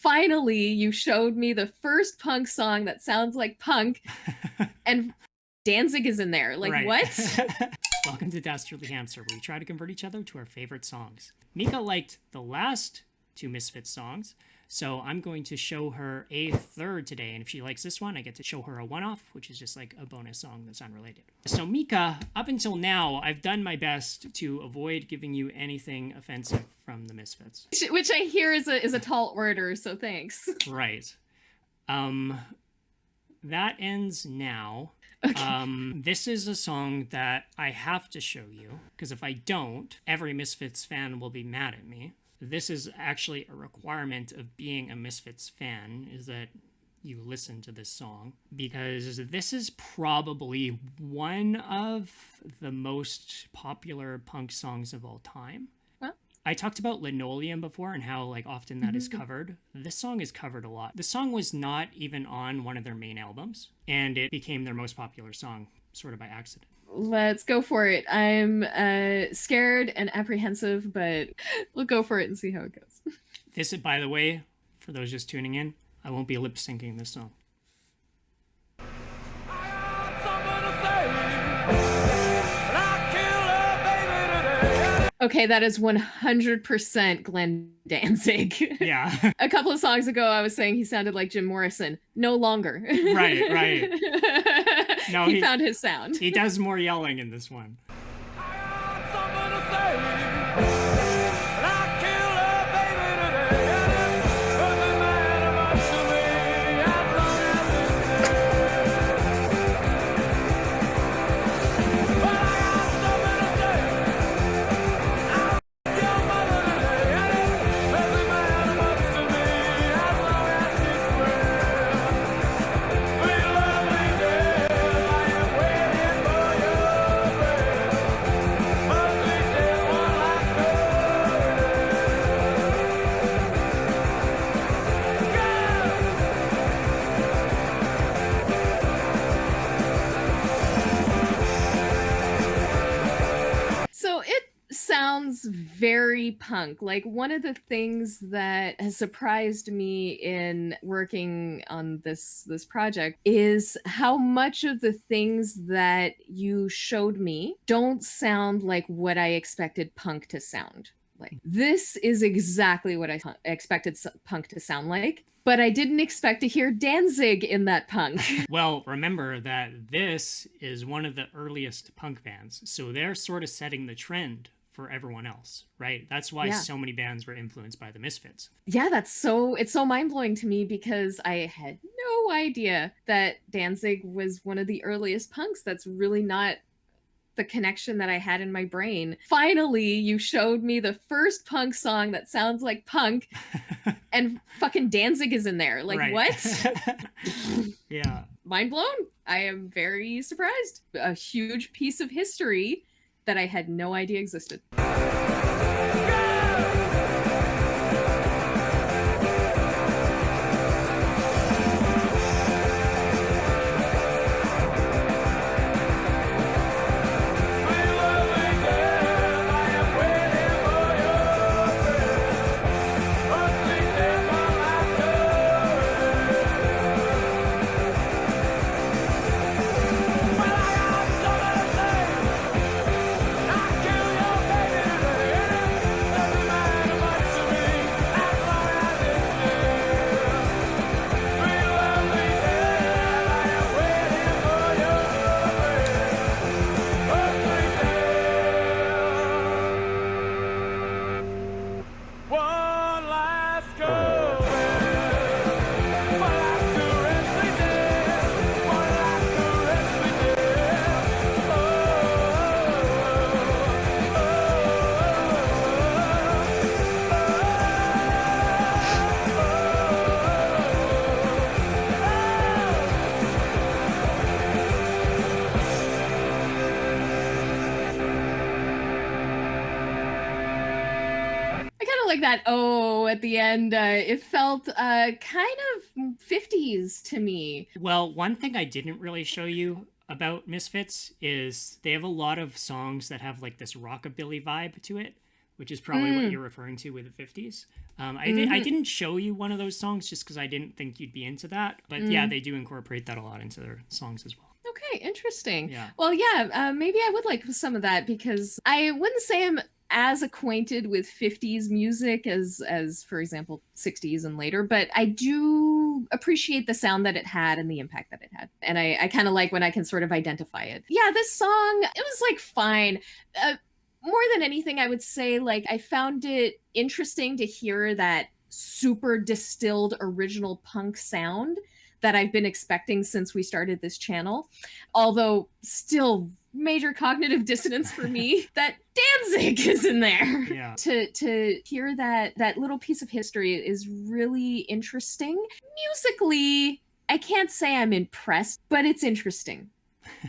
Finally, you showed me the first punk song that sounds like punk, and Danzig is in there. Like, Right. what? Welcome to Dastardly Hamster, where we try to convert each other to our favorite songs. Mika liked the last two Misfits songs, so I'm going to show her a third today, and if she likes this one, I get to show her a one-off, which is just like a bonus song that's unrelated. So Mika, up until now, I've done my best to avoid giving you anything offensive from the Misfits. Which I hear is a tall order, so thanks. Right. That ends now. Okay. This is a song that I have to show you, because if I don't, every Misfits fan will be mad at me. This is actually a requirement of being a Misfits fan, is that you listen to this song, because this is probably one of the most popular punk songs of all time. I talked about Linoleum before and how like often that is covered. This song is covered a lot. The song was not even on one of their main albums, and it became their most popular song sort of by accident. Let's go for it. I'm scared and apprehensive, but we'll go for it and see how it goes. This, by the way, for those just tuning in, I won't be lip syncing this song. Okay, that is 100% Glenn Danzig. Yeah. A couple of songs ago, I was saying he sounded like Jim Morrison. No longer. Right. No, he found his sound. He does more yelling in this one. Sounds very punk. Like, one of the things that has surprised me in working on this project is how much of the things that you showed me don't sound like what I expected punk to sound like. This is exactly what I expected punk to sound like, but I didn't expect to hear Danzig in that punk. Well, remember that this is one of the earliest punk bands, so they're sort of setting the trend for everyone else, right? That's why so many bands were influenced by the Misfits. Yeah, it's so mind-blowing to me, because I had no idea that Danzig was one of the earliest punks. That's really not the connection that I had in my brain. Finally, you showed me the first punk song that sounds like punk, and fucking Danzig is in there. Like, what? Yeah. Mind blown. I am very surprised. A huge piece of history that I had no idea existed. Like that at the end, it felt kind of 50s to me. Well, one thing I didn't really show you about Misfits is they have a lot of songs that have like this rockabilly vibe to it, which is probably what you're referring to with the 50s. I didn't show you one of those songs just because I didn't think you'd be into that. But yeah, they do incorporate that a lot into their songs as well. Okay, interesting. Yeah. Well, yeah, maybe I would like some of that because I wouldn't say I'm as acquainted with 50s music as for example 60s and later, but I do appreciate the sound that it had and the impact that it had. And I kind of like when I can sort of identify it. Yeah, this song, it was like fine. More than anything, I would say like I found it interesting to hear that super distilled original punk sound that I've been expecting since we started this channel. Although still major cognitive dissonance for me that Danzig is in there. Yeah. To hear that little piece of history is really interesting. Musically, I can't say I'm impressed, but it's interesting.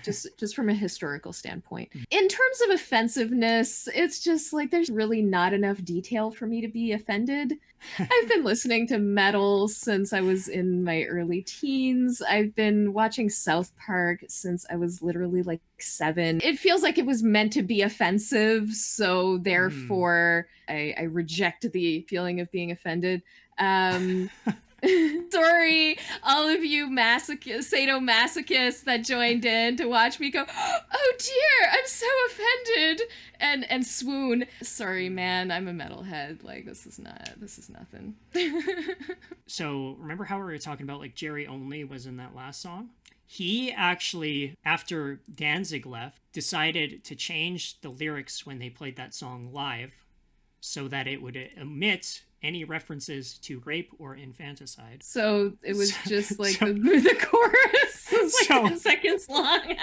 Just from a historical standpoint. In terms of offensiveness, it's just like there's really not enough detail for me to be offended. I've been listening to metal since I was in my early teens. I've been watching South Park since I was literally like 7. It feels like it was meant to be offensive, so therefore I reject the feeling of being offended. Sorry, all of you sadomasochists that joined in to watch me go, oh dear, I'm so offended, and swoon. Sorry, man, I'm a metalhead. Like this is nothing. So remember how we were talking about like Jerry Only was in that last song? He actually, after Danzig left, decided to change the lyrics when they played that song live so that it would omit any references to rape or infanticide. So it was just like the chorus was like 10 seconds long.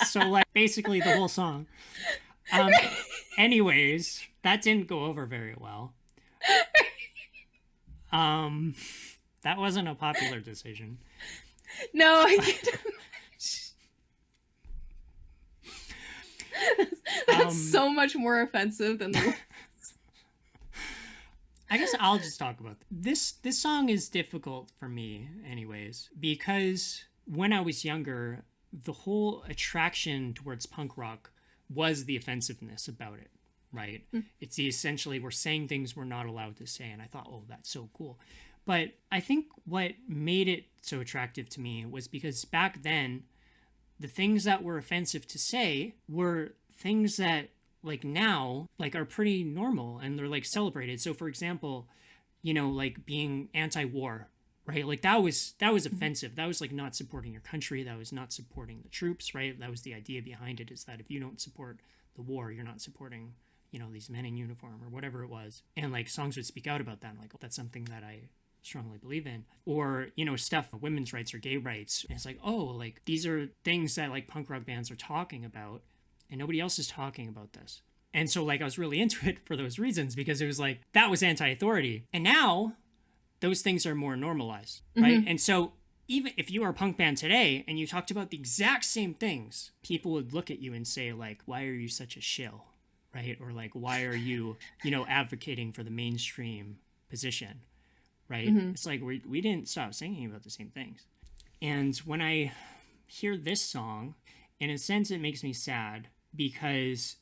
So like basically the whole song. Anyways, that didn't go over very well. That wasn't a popular decision. No, that's so much more offensive than the I guess I'll just talk about this. This song is difficult for me anyways, because when I was younger, the whole attraction towards punk rock was the offensiveness about it, right? It's essentially we're saying things we're not allowed to say, and I thought, oh, that's so cool. But I think what made it so attractive to me was because back then, the things that were offensive to say were things that like now like are pretty normal and they're like celebrated. So for example, you know, like being anti-war, right? Like that was offensive. That was like not supporting your country. That was not supporting the troops, right? That was the idea behind it, is that if you don't support the war, you're not supporting, you know, these men in uniform or whatever it was. And like songs would speak out about that. And like, that's something that I strongly believe in. Or, you know, stuff, women's rights or gay rights. And it's like, oh, like these are things that like punk rock bands are talking about and nobody else is talking about this. And so like I was really into it for those reasons, because it was like that was anti-authority. And now those things are more normalized, right? And so even if you are a punk band today and you talked about the exact same things, people would look at you and say like, why are you such a shill, right? Or like, why are you, you know, advocating for the mainstream position, right? It's like we didn't stop singing about the same things. And when I hear this song, in a sense, it makes me sad, because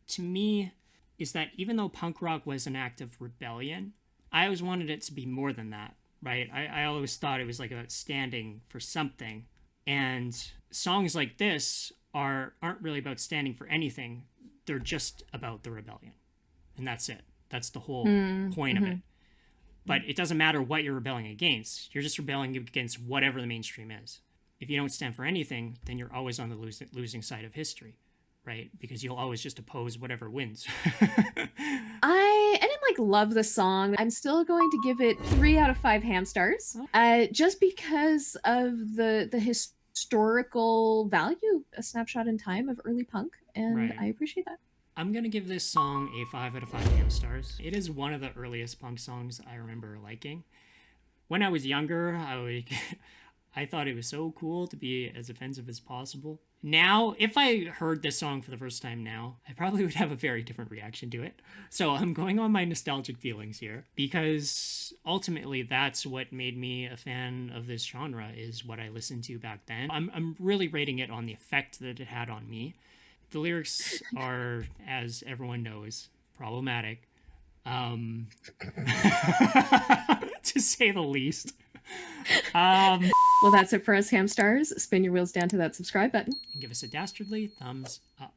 to me is that even though punk rock was an act of rebellion, I always wanted it to be more than that, right? I always thought it was like about standing for something. And songs like this aren't really about standing for anything. They're just about the rebellion. And that's it. That's the whole point of it. But it doesn't matter what you're rebelling against. You're just rebelling against whatever the mainstream is. If you don't stand for anything, then you're always on the losing side of history, right? Because you'll always just oppose whatever wins. I didn't like love the song. I'm still going to give it 3 out of 5 ham stars, just because of the historical value, a snapshot in time of early punk, and I appreciate that. I'm gonna give this song a 5 out of 5 ham stars. It is one of the earliest punk songs I remember liking. When I was younger, I thought it was so cool to be as offensive as possible. Now, if I heard this song for the first time now, I probably would have a very different reaction to it. So I'm going on my nostalgic feelings here, because ultimately that's what made me a fan of this genre, is what I listened to back then. I'm really rating it on the effect that it had on me. The lyrics are, as everyone knows, problematic, to say the least. Well, that's it for us, Hamstars. Spin your wheels down to that subscribe button. And give us a dastardly thumbs up.